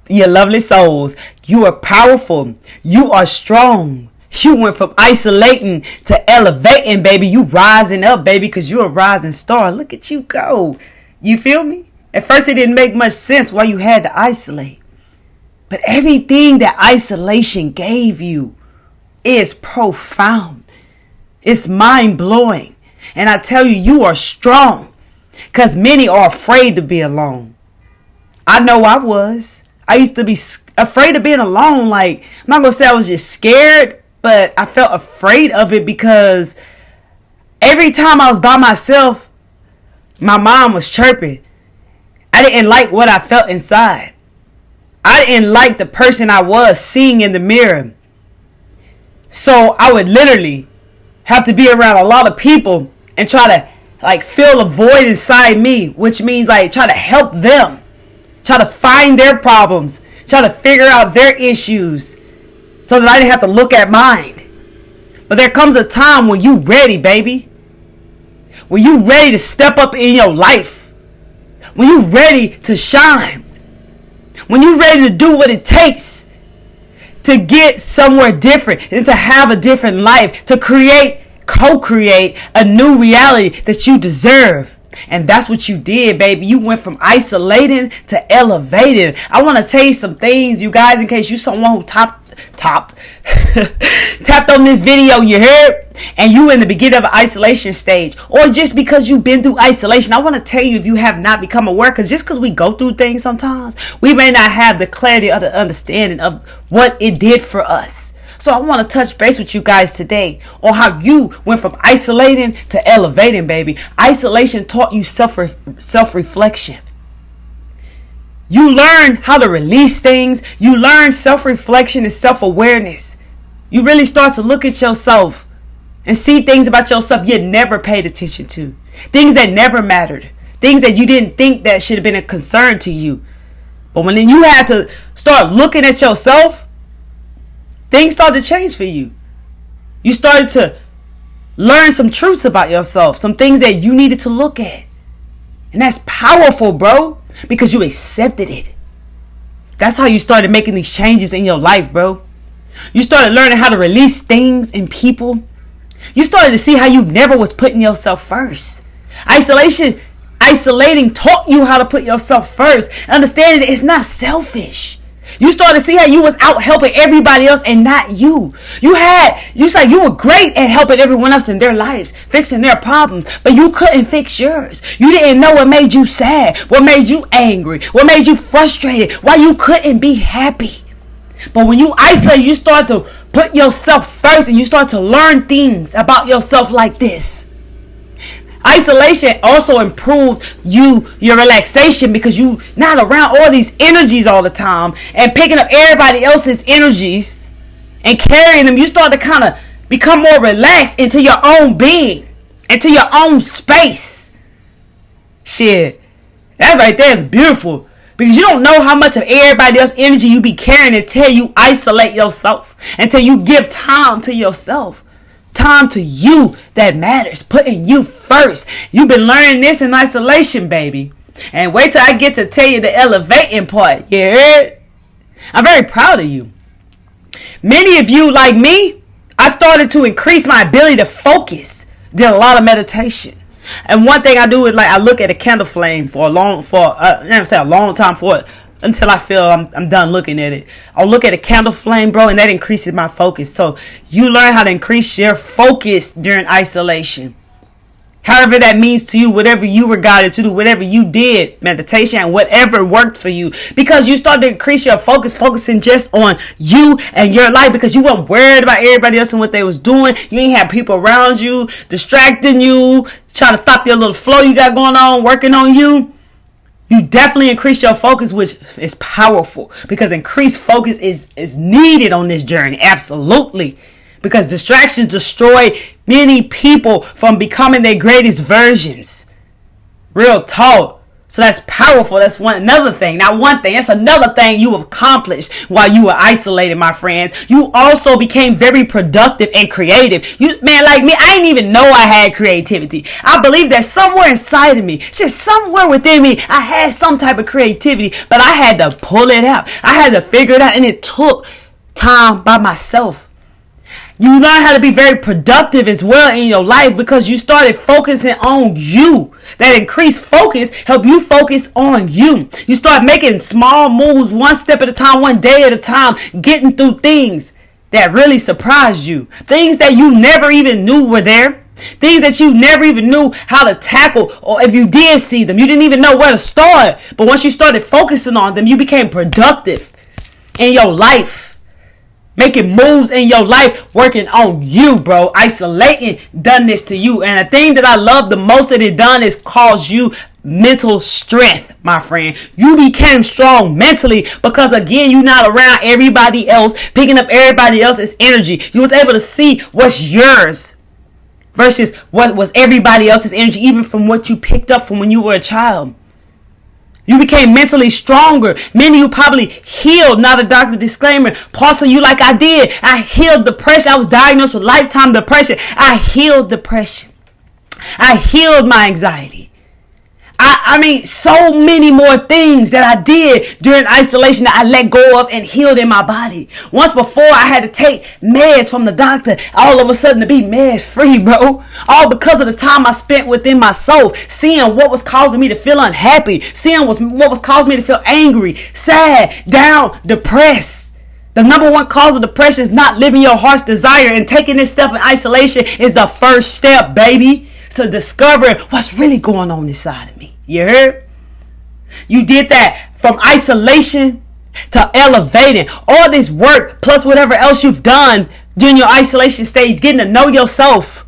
You lovely souls. You are powerful. You are strong. You went from isolating to elevating, baby. You rising up, baby, because you're a rising star. Look at you go. You feel me? At first, it didn't make much sense why you had to isolate. But everything that isolation gave you is profound. It's mind-blowing. And I tell you, you are strong. Because many are afraid to be alone. I know I was. I used to be afraid of being alone. Like, I'm not going to say I was just scared, but I felt afraid of it because every time I was by myself, my mom was chirping. I didn't like what I felt inside. I didn't like the person I was seeing in the mirror. So I would literally have to be around a lot of people and try to like fill a void inside me, which means like try to help them, try to find their problems, try to figure out their issues so that I didn't have to look at mine. But there comes a time when you ready, baby. When you ready to step up in your life. When you ready to shine. When you ready to do what it takes to get somewhere different and to have a different life, to co-create a new reality that you deserve. And that's what you did, baby. You went from isolating to elevating. I want to tell you some things, you guys, in case you someone who tapped on this video, you heard, and you in the beginning of an isolation stage, or just because you've been through isolation. I want to tell you, if you have not become aware, because just because we go through things sometimes, we may not have the clarity or the understanding of what it did for us. So I want to touch base with you guys today on how you went from isolating to elevating, baby. Isolation taught you self-reflection. You learn how to release things. You learn self-reflection and self-awareness. You really start to look at yourself and see things about yourself you never paid attention to. Things that never mattered. Things that you didn't think that should have been a concern to you. But when you had to start looking at yourself, things started to change for you. You started to learn some truths about yourself. Some things that you needed to look at. And that's powerful, bro. Because you accepted it. That's how you started making these changes in your life, bro. You started learning how to release things and people. You started to see how you never was putting yourself first. Isolating taught you how to put yourself first. Understanding that it's not selfish. You started to see how you was out helping everybody else and not you. You were great at helping everyone else in their lives, fixing their problems, but you couldn't fix yours. You didn't know what made you sad, what made you angry, what made you frustrated, why you couldn't be happy. But when you isolate, you start to put yourself first and you start to learn things about yourself like this. Isolation also improves your relaxation because you not around all these energies all the time and picking up everybody else's energies and carrying them. You start to kind of become more relaxed into your own being, into your own space. Shit, that right there is beautiful because you don't know how much of everybody else's energy you be carrying until you isolate yourself, until you give time to yourself. Time to you that matters. Putting you first. You've been learning this in isolation, baby. And wait till I get to tell you the elevating part. You heard? I'm very proud of you. Many of you, like me, I started to increase my ability to focus. Did a lot of meditation. And one thing I do is like I look at a candle flame for a long time until I feel I'm done looking at it. I'll look at a candle flame, bro, and that increases my focus. So you learn how to increase your focus during isolation. However that means to you, whatever you were guided to do, whatever you did, meditation, and whatever worked for you. Because you started to increase your focus, focusing just on you and your life because you weren't worried about everybody else and what they was doing. You ain't have people around you, distracting you, trying to stop your little flow you got going on, working on you. You definitely increase your focus, which is powerful because increased focus is needed on this journey. Absolutely. Because distractions destroy many people from becoming their greatest versions. Real talk. So that's powerful. That's another thing. Not one thing. That's another thing you accomplished while you were isolated, my friends. You also became very productive and creative. Man, like me, I didn't even know I had creativity. I believe that somewhere inside of me, just somewhere within me, I had some type of creativity, but I had to pull it out. I had to figure it out, and it took time by myself. You learn how to be very productive as well in your life because you started focusing on you. That increased focus helped you focus on you. You start making small moves, one step at a time, one day at a time, getting through things that really surprised you. Things that you never even knew were there. Things that you never even knew how to tackle, or if you did see them, you didn't even know where to start. But once you started focusing on them, you became productive in your life. Making moves in your life, working on you, bro. Isolating done this to you. And the thing that I love the most that it done is cause you mental strength, my friend. You became strong mentally because, again, you're not around everybody else, picking up everybody else's energy. You was able to see what's yours versus what was everybody else's energy, even from what you picked up from when you were a child. You became mentally stronger. Many of you probably healed, not a doctor disclaimer, parts of you like I did. I healed depression. I was diagnosed with lifetime depression. I healed depression. I healed my anxiety. I mean, so many more things that I did during isolation that I let go of and healed in my body. Once before, I had to take meds from the doctor, all of a sudden to be meds free, bro. All because of the time I spent within myself, seeing what was causing me to feel unhappy, seeing what was causing me to feel angry, sad, down, depressed. The number one cause of depression is not living your heart's desire, and taking this step in isolation is the first step, baby, to discover what's really going on inside of me. You heard? You did that from isolation to elevating. All this work plus whatever else you've done during your isolation stage, getting to know yourself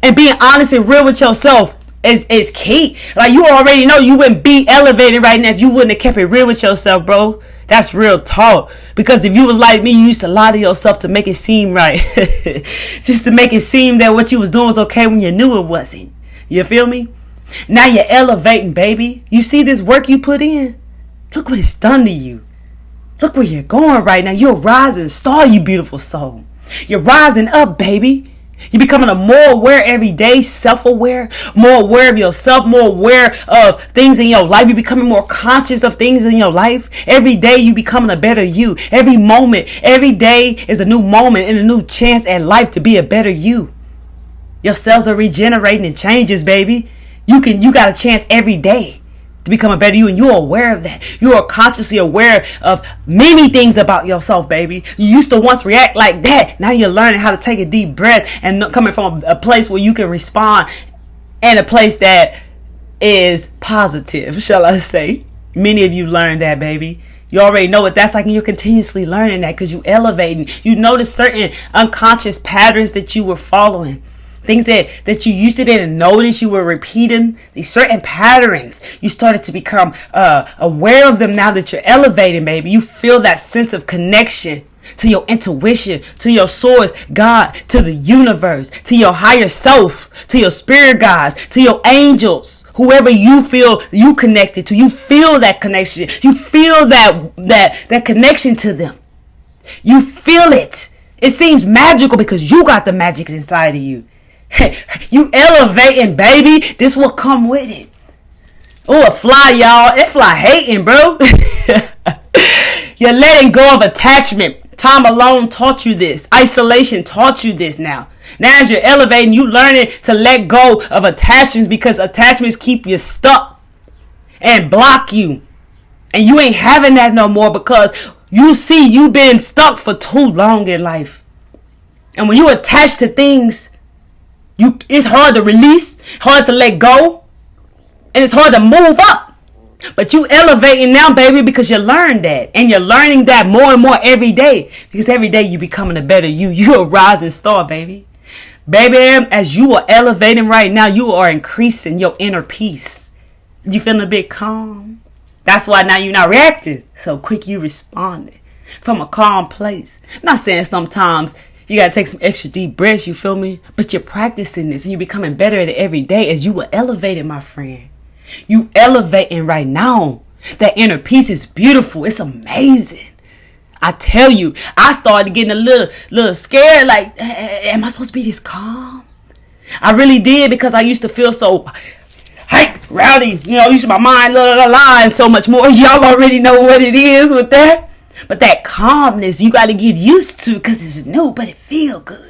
and being honest and real with yourself is key. Like, you already know you wouldn't be elevated right now if you wouldn't have kept it real with yourself, bro. That's real talk. Because if you was like me, you used to lie to yourself to make it seem right. Just to make it seem that what you was doing was okay when you knew it wasn't. You feel me? Now you're elevating, baby. You see this work you put in? Look what it's done to you. Look where you're going right now. You're a rising star, you beautiful soul. You're rising up, baby. You're becoming a more aware every day, self-aware, more aware of yourself, more aware of things in your life. You're becoming more conscious of things in your life. Every day you're becoming a better you. Every moment, every day is a new moment and a new chance at life to be a better you. Your cells are regenerating and changes, baby. You got a chance every day to become a better you, and you're aware of that. You are consciously aware of many things about yourself, baby. You used to once react like that. Now you're learning how to take a deep breath and coming from a place where you can respond, and a place that is positive, shall I say. Many of you learned that, baby. You already know what that's like, and you're continuously learning that because you elevating. You notice certain unconscious patterns that you were following. Things that you used to didn't notice, you were repeating these certain patterns. You started to become aware of them now that you're elevating, baby. You feel that sense of connection to your intuition, to your source, God, to the universe, to your higher self, to your spirit guides, to your angels, whoever you feel you connected to. You feel that connection. You feel that connection to them. You feel it. It seems magical because you got the magic inside of you. You elevating, baby. This will come with it. Oh, a fly, y'all. That fly hating, bro. You're letting go of attachment. Time alone taught you this. Isolation taught you this now. Now as you're elevating, you learning to let go of attachments because attachments keep you stuck and block you. And you ain't having that no more because you see you've been stuck for too long in life. And when you attach to things, it's hard to release, hard to let go, and it's hard to move up. But you elevating now, baby, because you learned that. And you're learning that more and more every day. Because every day you're becoming a better you. You're a rising star, baby. Baby, as you are elevating right now, you are increasing your inner peace. You feeling a bit calm? That's why now you're not reacting so quick. You responding from a calm place. I'm not saying sometimes you got to take some extra deep breaths, you feel me? But you're practicing this and you're becoming better at it every day as you were elevated, my friend. You elevating right now. That inner peace is beautiful. It's amazing. I tell you, I started getting a little scared. Like, am I supposed to be this calm? I really did, because I used to feel so hype, rowdy. You know, used to my mind and so much more. Y'all already know what it is with that. But that calmness, you got to get used to, because it's new, but it feel good.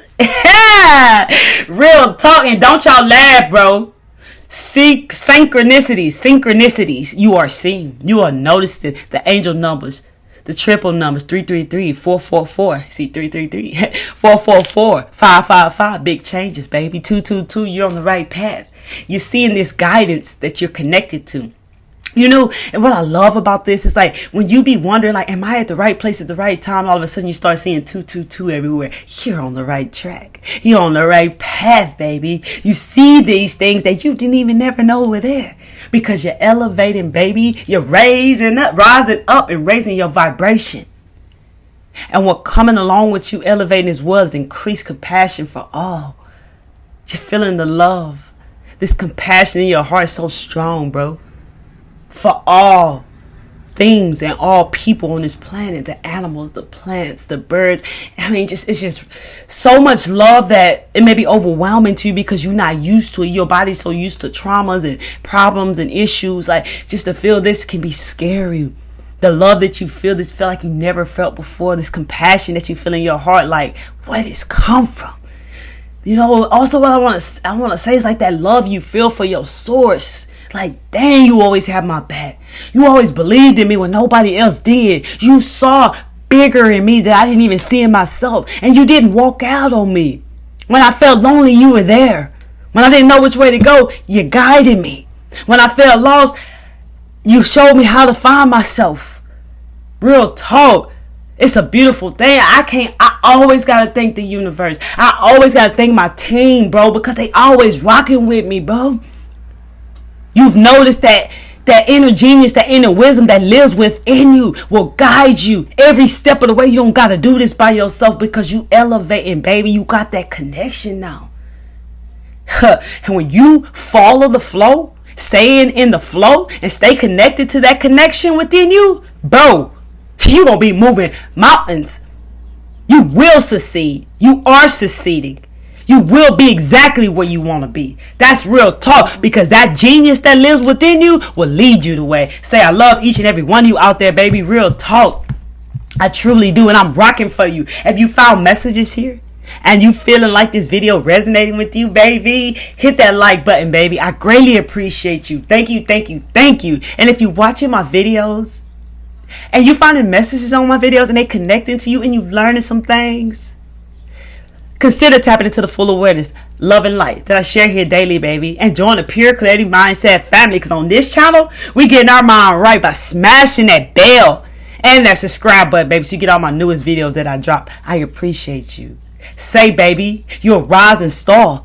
Real talk. And don't y'all laugh, bro. Seek synchronicities. You are seeing. You are noticing the angel numbers. The triple numbers, 333, 444. See, 333, 444, 555. Big changes, baby. 222, you're on the right path. You're seeing this guidance that you're connected to. You know, and what I love about this is like when you be wondering, like, am I at the right place at the right time? All of a sudden you start seeing 222 everywhere. You're on the right track. You're on the right path, baby. You see these things that you didn't even never know were there, because you're elevating, baby. You're rising up and raising your vibration. And what coming along with you elevating as well is increased compassion for all. You're feeling the love. This compassion in your heart is so strong, bro. For all things and all people on this planet, the animals, the plants, the birds. I mean, it's just so much love that it may be overwhelming to you, because you're not used to it. Your body's so used to traumas and problems and issues. Like, just to feel this can be scary. The love that you feel like you never felt before. This compassion that you feel in your heart. Like, where does this come from? You know, also what I want to say is like that love you feel for your source. Like, dang, you always have my back. You always believed in me when nobody else did. You saw bigger in me that I didn't even see in myself. And you didn't walk out on me. When I felt lonely, you were there. When I didn't know which way to go, you guided me. When I felt lost, you showed me how to find myself. Real talk. It's a beautiful thing. I always got to thank the universe. I always got to thank my team, bro, because they always rocking with me, bro. You've noticed that inner genius, that inner wisdom that lives within you will guide you every step of the way. You don't got to do this by yourself, because you elevating, baby. You got that connection now. And when you follow the flow, staying in the flow and stay connected to that connection within you, bro, you gonna be moving mountains. You will succeed. You are succeeding. You will be exactly where you want to be. That's real talk, because that genius that lives within you will lead you the way. Say, I love each and every one of you out there, baby. Real talk. I truly do, and I'm rocking for you. If you found messages here and you feeling like this video resonating with you, baby, hit that like button, baby. I greatly appreciate you. Thank you, thank you, thank you. And if you're watching my videos and you finding messages on my videos and they connecting to you and you learning some things, consider tapping into the full awareness, love, and light that I share here daily, baby. And join the Pure Clarity Mindset family, because on this channel, we getting our mind right by smashing that bell and that subscribe button, baby, so you get all my newest videos that I drop. I appreciate you. Say, baby, you're a rising star.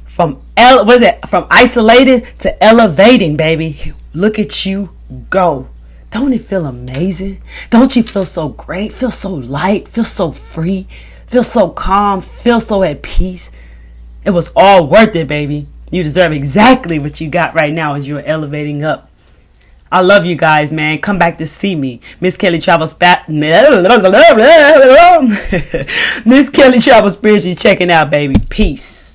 From isolated to elevating, baby. Look at you go. Don't it feel amazing? Don't you feel so great? Feel so light? Feel so free? Feel so calm? Feel so at peace? It was all worth it, baby. You deserve exactly what you got right now as you're elevating up. I love you guys, man. Come back to see me. Miss Kelly Travels Miss Kelly Travels Spiritually checking out, baby. Peace.